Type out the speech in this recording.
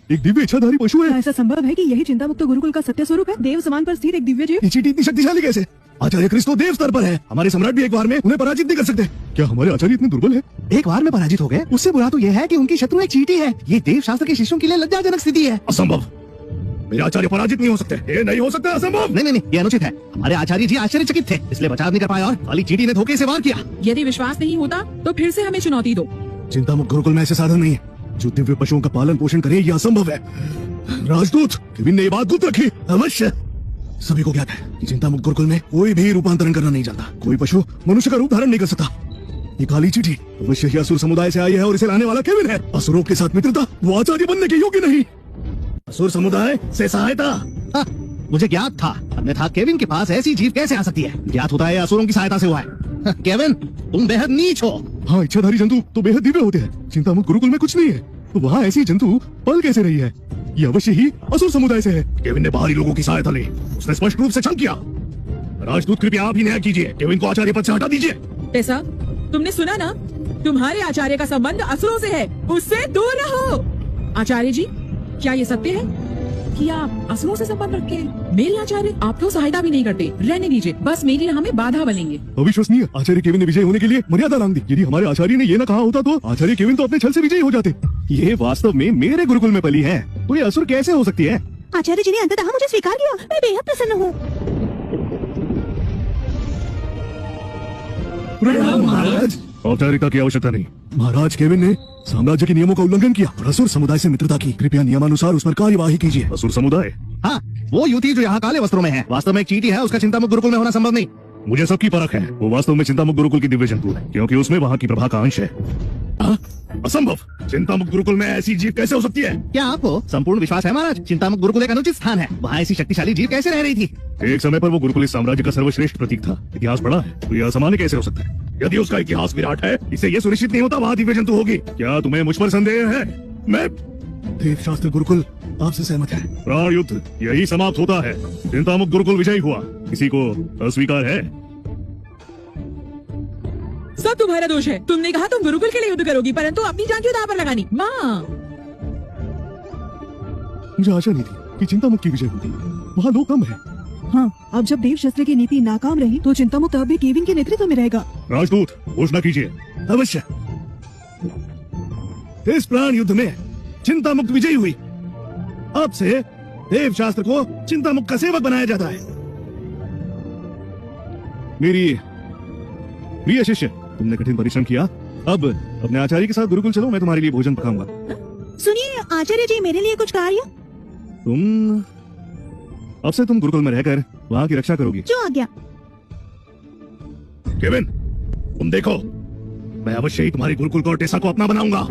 एक दिव्य इच्छाधारी पशु है। ऐसा संभव है कि यही चिंता मुक्त गुरुकुल का सत्य स्वरूप है? देव समान पर स्थित एक दिव्य जीव। ये चींटी इतनी शक्तिशाली कैसे? आचार्य क्रिस्तो देव स्तर पर है। हमारे सम्राट भी एक बार में उन्हें पराजित नहीं कर सकते। क्या हमारे आचार्य इतने दुर्बल है? एक बार में पराजित हो गए, उससे बुरा तो यह है कि उनकी शत्रु एक चींटी है। ये देव शास्त्र के शिष्यों के लिए लज्जाजनक स्थिति है। असंभव, मेरे आचार्य पराजित नहीं हो सकते। ये नहीं हो सकता, असंभव। नहीं, ये अनुचित है। हमारे आचार्य जी आश्चर्यचकित थे, इसलिए बचाव नहीं कर पाए और वाली चींटी ने धोखे से वार किया। यदि विश्वास नहीं होता तो फिर से हमें चुनौती दो। चिंता मुक्त गुरुकुल में ऐसे साधन नहीं है जो दिव्य पशुओं का पालन पोषण करे। ये असंभव है। राजदूत केविन ने ये बात गुप्त रखी। अवश्य सभी को ज्ञात है कि चिंता मुक्त गुरुकुल में कोई भी रूपांतरण करना नहीं जानता। कोई पशु मनुष्य का रूप धारण नहीं कर सकता। ये काली चींटी अवश्य ही असुर समुदाय से आई है और इसे लाने वाला केविन है। असुरों के साथ मित्रता, वो आचार्य बनने के योग्य नहीं। असुर समुदाय से सहायता। हाँ, मुझे ज्ञात था, अन्यथा केविन के पास ऐसी जीव कैसे आ सकती है? ज्ञात होता है असुरों की सहायता से हुआ है। हाँ, केविन तुम बेहद नीच हो। हाँ, इच्छाधारी जंतु तो बेहद दिव्य होते हैं। चिंता मुक्त गुरुकुल में कुछ नहीं है, तो वहाँ ऐसी जंतु पल कैसे रही है? ये अवश्य ही असुर समुदाय से है। केविन ने बाहरी लोगों की सहायता ली। उसने स्पष्ट रूप से क्षण किया। राजदूत कृपया आप ही न्याय कीजिए। केविन को आचार्य पद से हटा दीजिए। टेसा, तुमने सुना ना? तुम्हारे आचार्य का संबंध असुरों से है, उससे दूर रहो। आचार्य जी, क्या ये सत्य है कि आप असुरों से संबंध रखते हैं? मेरे आचार्य आपको सहायता भी नहीं करते। रहने दीजिए, बस मेरी राह में बाधा बनेंगे। अविश्वसनीय। आचार्य केविन ने विजय होने के लिए मर्यादा लांघ दी। यदि हमारे आचार्य ने ये न कहा होता तो आचार्य केविन तो अपने छल से विजयी हो जाते। ये वास्तव में मेरे गुरुकुल में पली है, तो ये असुर कैसे हो सकती है? आचार्य जी ने अंततः मुझे स्वीकार किया। मैं बेहद प्रसन्न हूँ। महाराज, औपचारिकता की आवश्यकता नहीं। महाराज केविन ने साम्राज्य के नियमों का उल्लंघन किया और असुर समुदाय से मित्रता की। कृपया नियमानुसार उस पर कार्यवाही कीजिए। असुर समुदाय? हाँ, वो युवती जो यहाँ काले वस्त्रों में है, वास्तव में एक चींटी है। उसका चिंता मुक्त गुरुकुल में होना संभव नहीं। मुझे सबकी परख है। वो वास्तव में चिंता मुक्त गुरुकुल की दिव्य जंतु है, क्योंकि उसमें वहाँ की प्रभा का अंश है। असंभव। चिंता मुक्त गुरुकुल में ऐसी जीव कैसे हो सकती है? क्या आपको संपूर्ण विश्वास है महाराज? चिंता मुक्त गुरुकुल एक अनुचित स्थान है। वहाँ ऐसी शक्तिशाली जीव कैसे रह रही थी? एक समय पर वो गुरुकुल इस साम्राज्य का सर्वश्रेष्ठ प्रतीक था। इतिहास पढ़ा है तो यह असामान्य कैसे हो सकता है? यदि उसका इतिहास विराट है, इसे ये सुनिश्चित नहीं होता वहाँ दिव्य जंतु होगी। क्या तुम्हें मुझ पर संदेह है? मैं देव शास्त्र गुरुकुल आपसे सहमत है। प्राण युद्ध यही समाप्त होता है। चिंता मुक्त गुरुकुल विजयी हुआ। किसी को अस्वीकार है? सब तुम्हारा दोष है। तुमने कहा तुम गुरुकुल के लिए युद्ध करोगी, परंतु अपनी जान क्यों दांव पर लगानी? माँ, मुझे आशा नहीं थी कि चिंता मुक्त की विजय होगी। वहाँ लोग कम है। हाँ, अब जब देव शस्त्र की नीति नाकाम रही तो चिंता मुक्त अब भी केविन के नेतृत्व में रहेगा। राजदूत घोषणा कीजिए। अवश्य। इस प्राण युद्ध में चिंता मुक्त विजयी हुई। अब से देव शास्त्र को चिंता मुक्त का सेवक बनाया जाता है। मेरी प्रिय शिष्य, तुमने कठिन परिश्रम किया। अब अपने आचार्य के साथ गुरुकुल चलो, मैं तुम्हारे लिए भोजन पकाऊंगा। सुनिए आचार्य जी, मेरे लिए कुछ कार्य? अब से तुम गुरुकुल में रहकर वहाँ की रक्षा करोगी। जो आज्ञा। केविन, तुम देखो, मैं अवश्य ही तुम्हारी गुरुकुल को और टेसा को अपना बनाऊंगा।